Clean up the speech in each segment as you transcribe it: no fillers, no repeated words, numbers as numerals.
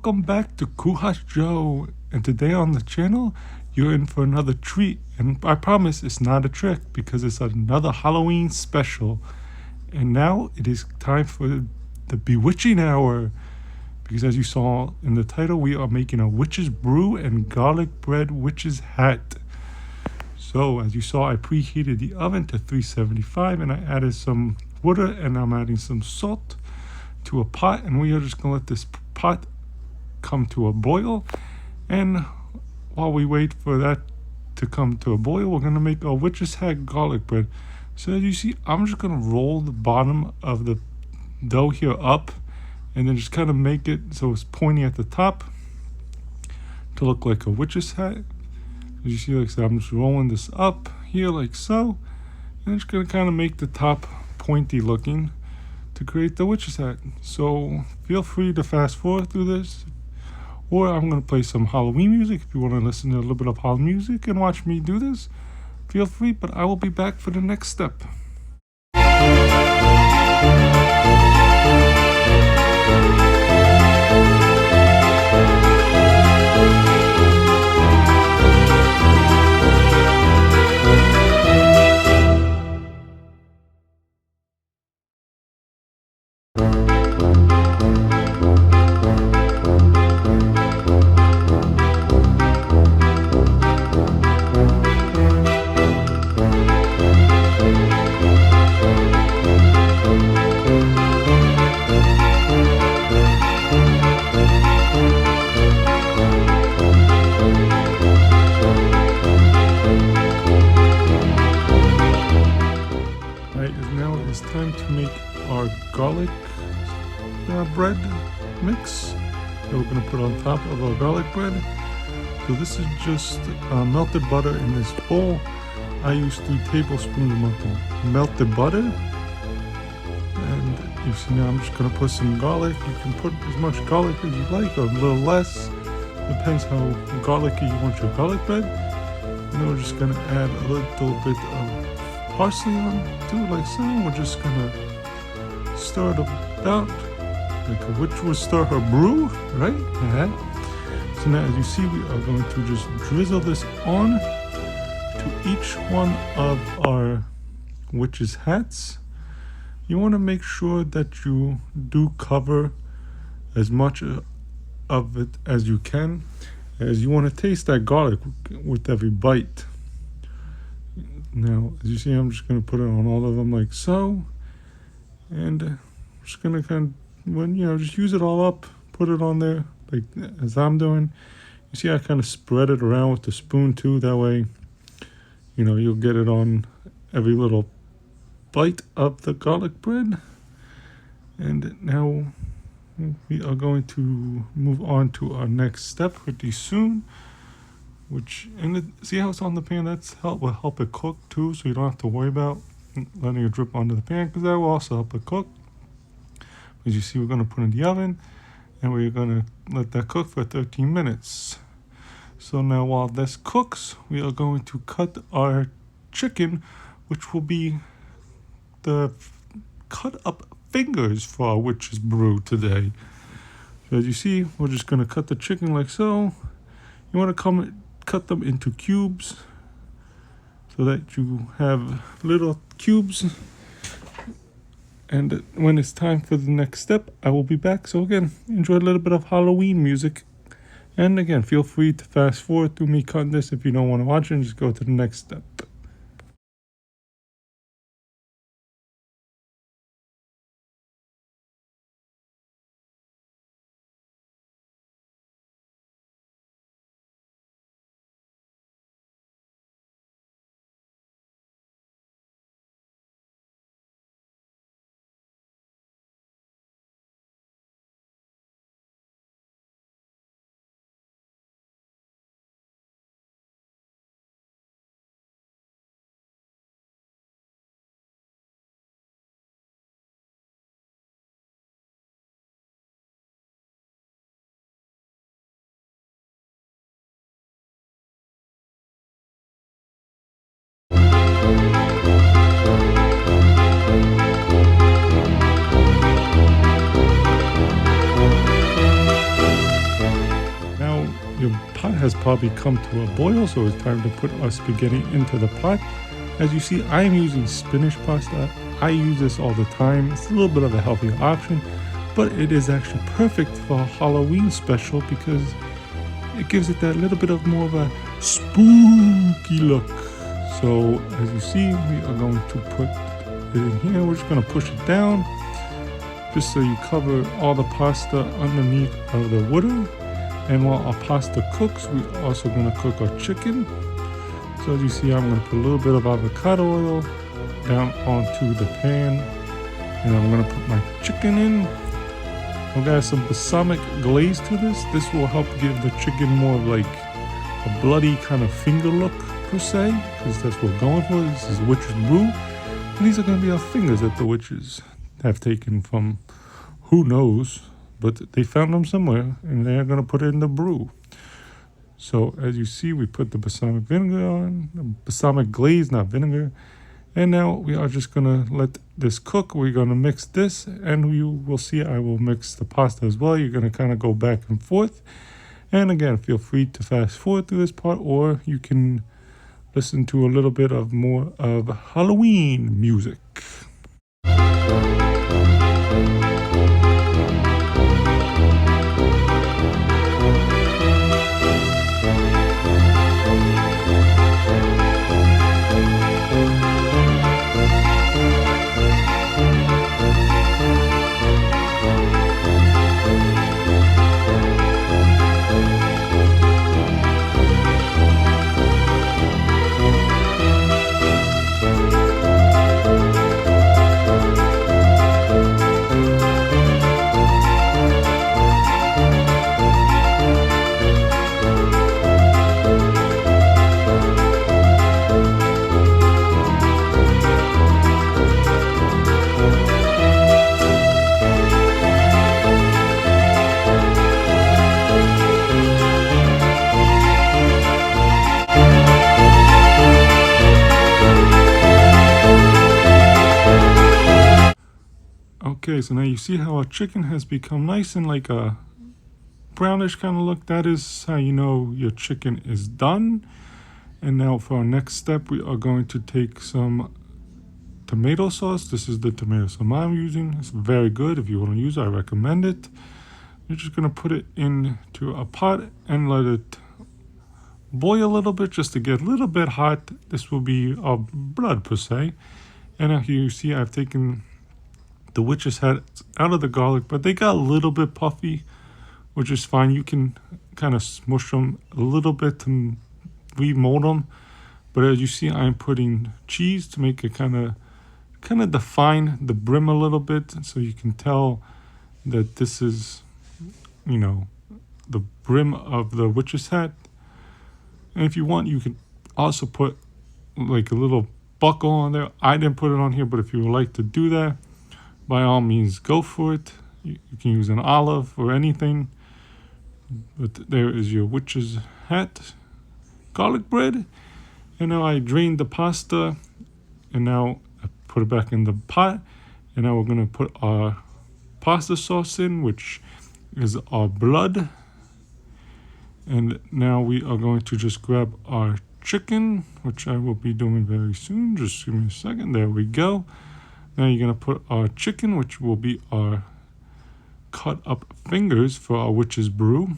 welcome back to Kuha's Joe, and today on the channel you're in for another treat, and I promise it's not a trick because it's another Halloween special. And now it is time for the bewitching hour, because as you saw in the title, we are making a witch's brew and garlic bread witch's hat. So as you saw, I preheated the oven to 375 and I added some water, and I'm adding some salt to a pot, and we are just going to let this pot come to a boil. And while we wait for that to come to a boil, we're going to make a witch's hat garlic bread. So as you see, I'm just going to roll the bottom of the dough here up and then just kind of make it so it's pointy at the top to look like a witch's hat. As you see, like so, I'm just rolling this up here like so, and I'm just going to kind of make the top pointy looking to create the witch's hat. So feel free to fast forward through this, or I'm going to play some Halloween music. If you want to listen to a little bit of Halloween music and watch me do this, feel free, but I will be back for the next step. Now it's time to make our garlic bread mix that we're going to put on top of our garlic bread. So this is just melted butter in this bowl. I use 3 tablespoons of melted butter. And you see now I'm just going to put some garlic. You can put as much garlic as you like or a little less. Depends how garlicky you want your garlic bread. And then we're just going to add a little bit of parsley on to it like so. We're just gonna stir it about like a witch would stir her brew, right? So now as you see, we are going to just drizzle this on to each one of our witch's hats. You want to make sure that you do cover as much of it as you can, as you want to taste that garlic with every bite. Now, as you see, I'm just going to put it on all of them like so, and I'm just going to kind of, just use it all up, put it on there like as I'm doing. You see, I kind of spread it around with the spoon too. That way, you'll get it on every little bite of the garlic bread. And now we are going to move on to our next step pretty soon. See how it's on the pan? Will help it cook too, so you don't have to worry about letting it drip onto the pan, because that will also help it cook. As you see, we're going to put it in the oven, and we're going to let that cook for 13 minutes. So now while this cooks, we are going to cut our chicken, which will be the cut up fingers for our witch's brew today. So as you see, we're just going to cut the chicken like so. You want to cut them into cubes so that you have little cubes. And when it's time for the next step, I will be back. So again, enjoy a little bit of Halloween music. And again, feel free to fast forward through me cutting this if you don't want to watch it, and just go to the next step. has probably come to a boil, so it's time to put our spaghetti into the pot. As you see, I am using spinach pasta. I use this all the time. It's a little bit of a healthier option, but it is actually perfect for a Halloween special because it gives it that little bit of more of a spooky look. So as you see, we are going to put it in here. We're just going to push it down just so you cover all the pasta underneath of the water. And while our pasta cooks, we're also going to cook our chicken. So as you see, I'm going to put a little bit of avocado oil down onto the pan, and I'm going to put my chicken in. I'm going to add some balsamic glaze to this. This will help give the chicken more of like a bloody kind of finger look per se, because that's what we're going for. This is witch's brew, and these are going to be our fingers that the witches have taken from who knows, but they found them somewhere, and they're going to put it in the brew. So as you see, we put the balsamic vinegar on, the balsamic glaze, not vinegar. And now we are just going to let this cook. We're going to mix this, and you will see I will mix the pasta as well. You're going to kind of go back and forth. And again, feel free to fast forward through this part, or you can listen to a little bit of more of Halloween music. Okay, so now you see how our chicken has become nice and like a brownish kind of look. That is how you know your chicken is done. And now for our next step, we are going to take some tomato sauce. This is the tomato sauce I'm using. It's very good. If you want to use it, I recommend it. You're just going to put it into a pot and let it boil a little bit just to get a little bit hot. This will be our blood per se. And now you see I've taken the witch's head out of the garlic, but they got a little bit puffy, which is fine. You can kind of smush them a little bit to remold them. But as you see, I'm putting cheese to make it kind of define the brim a little bit, so you can tell that this is, you know, the brim of the witch's hat. And if you want, you can also put like a little buckle on there. I didn't put it on here, but if you would like to do that, by all means, go for it. You can use an olive or anything. But there is your witch's hat garlic bread. And now I drained the pasta, and now I put it back in the pot. And now we're going to put our pasta sauce in, which is our blood. And now we are going to just grab our chicken, which I will be doing very soon. Just give me a second. There we go. Now you're going to put our chicken, which will be our cut up fingers for our witch's brew,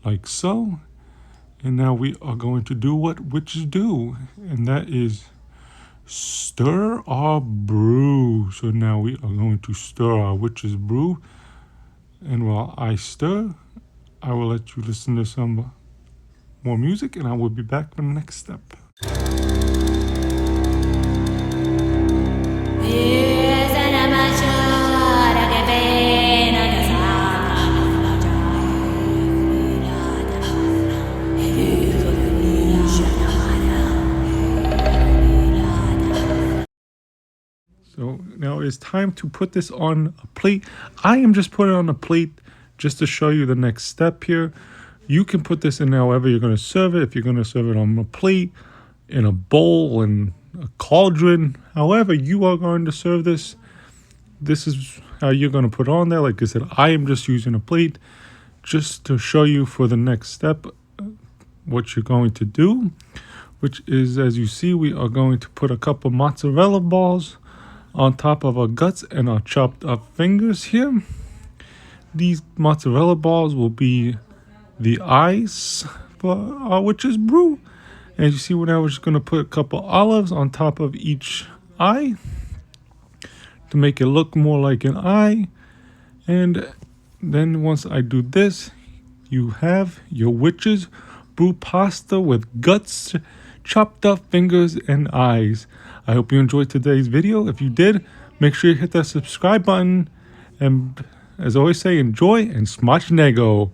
like so. And now we are going to do what witches do, and that is stir our brew. So now we are going to stir our witch's brew. And while I stir, I will let you listen to some more music, and I will be back for the next step. So now it's time to put this on a plate. I am just putting it on a plate just to show you the next step here. You can put this in however you're going to serve it. If you're going to serve it on a plate, in a bowl, in a cauldron, however you are going to serve this, this is how you're going to put it on there. Like I said, I am just using a plate. just to show you for the next step what you're going to do, which is, as you see, we are going to put a couple mozzarella balls on top of our guts and our chopped up fingers here. These mozzarella balls will be the eyes for our witch's brew. As you see, now we're just going to put a couple olives on top of each eye to make it look more like an eye. And then once I do this, you have your witch's brew pasta with guts, chopped up fingers, and eyes. I hope you enjoyed today's video. If you did, make sure you hit that subscribe button. And as I always say, enjoy and smacznego.